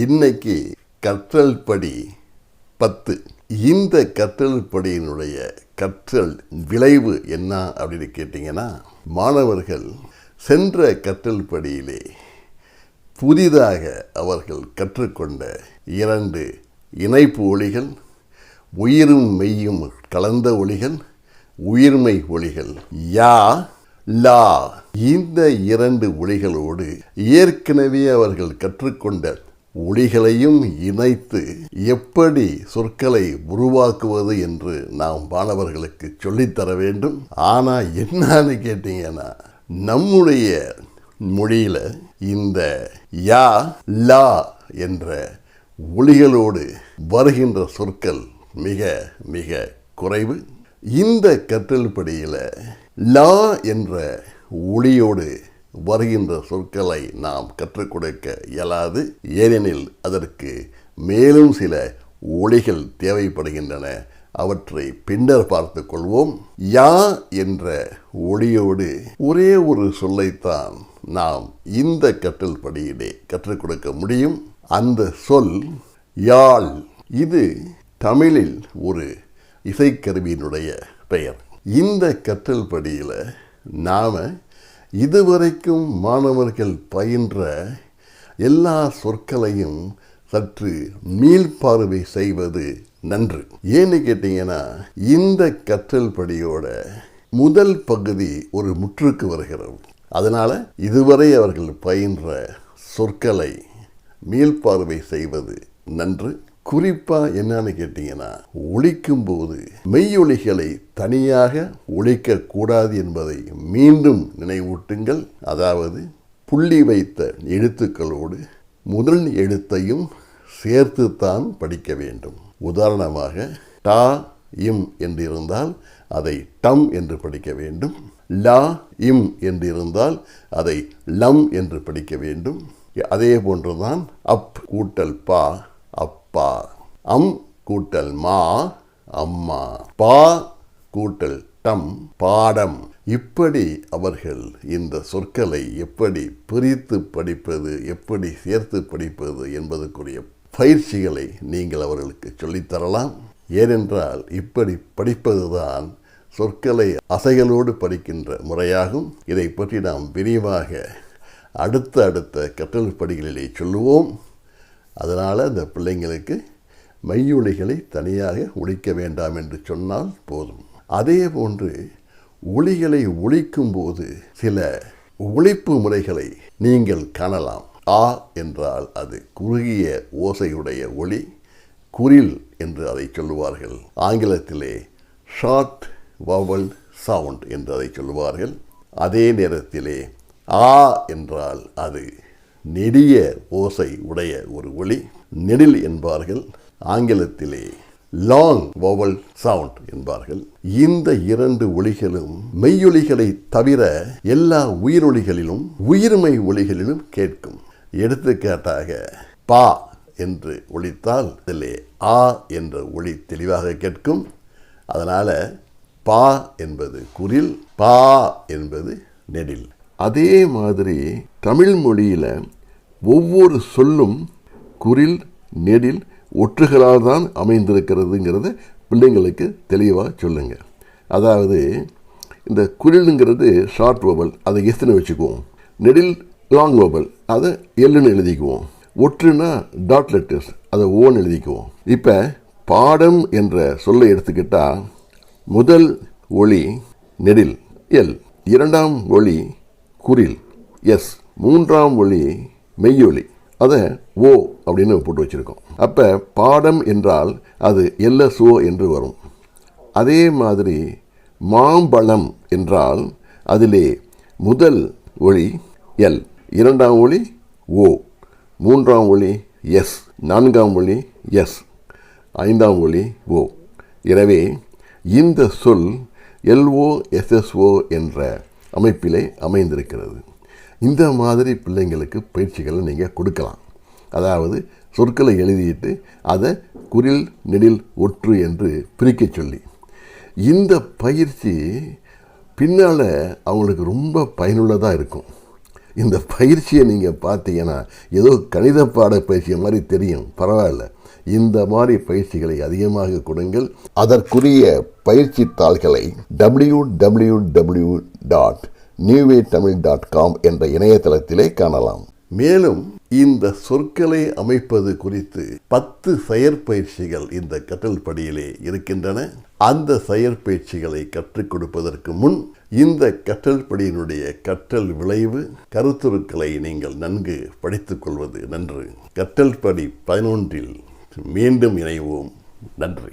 இன்னைக்கு கற்றல் படி 10. இந்த கற்றல் படியினுடைய கற்றல் விளைவு என்ன அப்படின்னு கேட்டிங்கன்னா, மாணவர்கள் சென்ற கற்றல் படியிலே புதிதாக அவர்கள் கற்றுக்கொண்ட 2 இணைப்பு ஒலிகள், உயிரும் மெய்யும் கலந்த ஒலிகள், உயிர்மை ஒலிகள் யா லா. இந்த 2 ஒலிகளோடு ஏற்கனவே அவர்கள் கற்றுக்கொண்ட ஒலிகளையும் இணைத்து எப்படி சொற்களை உருவாக்குவது என்று நாம் மாணவர்களுக்கு சொல்லித்தர வேண்டும். ஆனால் என்னன்னு கேட்டீங்கன்னா, நம்முடைய மொழியில இந்த யா லா என்ற ஒலிகளோடு வருகின்ற சொற்கள் மிக மிக குறைவு. இந்த கற்றல் படியில லா என்ற ஒலியோடு வருகின்ற சொற்களை நாம் கற்றுக் கொடுக்க இயலாது. ஏனெனில் அதற்கு மேலும் சில ஒலிகள் தேவைப்படுகின்றன. அவற்றை பின்னர் பார்த்து கொள்வோம். யா என்ற ஒலியோடு ஒரே ஒரு சொல்லைத்தான் நாம் இந்த கற்றல் படியிலே கற்றுக் கொடுக்க முடியும். அந்த சொல் யாழ். இது தமிழில் ஒரு இசைக்கருவியினுடைய பெயர். இந்த கற்றல் படியில் நாம இதுவரைக்கும் மாணவர்கள் பயின்ற எல்லா சொற்களையும் சற்று மீள்பார்வை செய்வது நன்று. ஏன்னு கேட்டீங்கன்னா, இந்த கற்றல் படியோட முதல் பகுதி ஒரு முற்றுக்கு வருகிறது. அதனால இதுவரை அவர்கள் பயின்ற சொற்களை மீள்பார்வை செய்வது நன்று. குறிப்பா என்னன்னு கேட்டீங்கன்னா, ஒலிக்கும் போது மெய்யொலிகளை தனியாக ஒலிக்க கூடாது என்பதை மீண்டும் நினைவூட்டுங்கள். அதாவது புள்ளி வைத்த எழுத்துக்களோடு முதல் எழுத்தையும் சேர்த்துத்தான் படிக்க வேண்டும். உதாரணமாக டா இம் என்று இருந்தால் அதை டம் என்று படிக்க வேண்டும். லா இம் என்று இருந்தால் அதை லம் என்று படிக்க வேண்டும். அதே போன்றுதான் அப் கூட்டல் பா அப்பா, அம் கூட்டல் மா அம்மா, பா கூட்டல் டம் பாடம். இப்படி அவர்கள் இந்த சொற்களை எப்படி பிரித்து படிப்பது, எப்படி சேர்த்து படிப்பது என்பதற்குரிய பயிற்சிகளை நீங்கள் அவர்களுக்கு சொல்லித்தரலாம். ஏனென்றால் இப்படி படிப்பதுதான் சொற்களை அசைகளோடு படிக்கின்ற முறையாகும். இதை பற்றி நாம் விரிவாக அடுத்த கற்றல் படிகளிலே சொல்லுவோம். அதனால் அந்த பிள்ளைங்களுக்கு மெய்யொலிகளை தனியாக ஒலிக்க வேண்டாம் என்று சொன்னால் போதும். அதே போன்று ஒலிகளை ஒலிக்கும் போது சில ஒலிப்பு முறைகளை நீங்கள் காணலாம். ஆ என்றால் அது குறுகிய ஓசையுடைய ஒலி, குரில் என்று அதை சொல்லுவார்கள். ஆங்கிலத்திலே ஷார்ட் வவல் சவுண்ட் என்று அதை சொல்லுவார்கள். அதே நேரத்திலே ஆ என்றால் அது நெடிய ஓசை உடைய ஒரு ஒலி, நெடில் என்பார்கள். ஆங்கிலத்திலே லாங் வவல் சவுண்ட் என்பார்கள். இந்த 2 ஒலிகளும் மெய்யொலிகளை தவிர எல்லா உயிரொலிகளிலும் உயிர்மை ஒலிகளிலும் கேட்கும். எடுத்துக்காட்டாக பா என்று ஒலித்தால் அதிலே ஆ என்ற ஒலி தெளிவாக கேட்கும். அதனால பா என்பது குரில், பா என்பது நெடில். அதே மாதிரி தமிழ் மொழியில் ஒவ்வொரு சொல்லும் குரில், நெடில், ஒற்றுகளால் தான் அமைந்திருக்கிறதுங்கிறத பிள்ளைங்களுக்கு தெளிவாக சொல்லுங்க. அதாவது இந்த குரிலுங்கிறது ஷார்ட் வவல், அதை எஸ்ன்னு வச்சுக்குவோம். நெடில் லாங் வவல், அதை எல்லுன்னு எழுதிக்குவோம். ஒற்றுனா டாட் லெட்டர்ஸ், அதை ஓன்னு எழுதிக்குவோம். இப்போ பாடம் என்ற சொல்லை எடுத்துக்கிட்டா முதல் ஒலி நெடில் எல், இரண்டாம் ஒலி குரில் எஸ், மூன்றாம் ஒலி மெய்யொலி, அதை ஓ அப்படின்னு போட்டு வச்சிருக்கோம். அப்போ பாடம் என்றால் அது எல்எஸ்ஓ என்று வரும். அதே மாதிரி மாம்பழம் என்றால் அதிலே முதல் ஒலி எல், இரண்டாம் ஒலி ஓ, மூன்றாம் ஒலி எஸ், நான்காம் ஒலி எஸ், ஐந்தாம் ஒலி ஓ. எனவே இந்த சொல் LOSSO என்ற அமைப்பிலே அமைந்திருக்கிறது. இந்த மாதிரி பிள்ளைங்களுக்கு பயிற்சிகளை நீங்கள் கொடுக்கலாம். அதாவது சொற்களை எழுதிட்டு அதை குரில், நெடில், ஒற்று என்று பிரிக்க சொல்லி. இந்த பயிற்சி பின்னால் அவங்களுக்கு ரொம்ப பயனுள்ளதாக இருக்கும். இந்த பயிற்சியை நீங்கள் பார்த்தீங்கன்னா ஏதோ கணித பாட பயிற்சி மாதிரி தெரியும், பரவாயில்ல. இந்த மாதிரி பயிற்சிகளை அதிகமாக கொடுங்கள். அதற்குரிய பயிற்சி தாள்களை www.newwaytamil.com என்ற இணையதளத்திலே காணலாம். மேலும் இந்த சொற்களை அமைப்பது குறித்து 10 செயற்பயிற்சிகள் இந்த கற்றல் படியிலே இருக்கின்றன. அந்த செயற்பயிற்சிகளை கற்றுக் கொடுப்பதற்கு முன் இந்த கற்றல் படியினுடைய கற்றல் விளைவு கருத்துருக்களை நீங்கள் நன்கு படித்துக் கொள்வது நன்று. கற்றல் படி 11 மீண்டும் இணைவோம். நன்றி.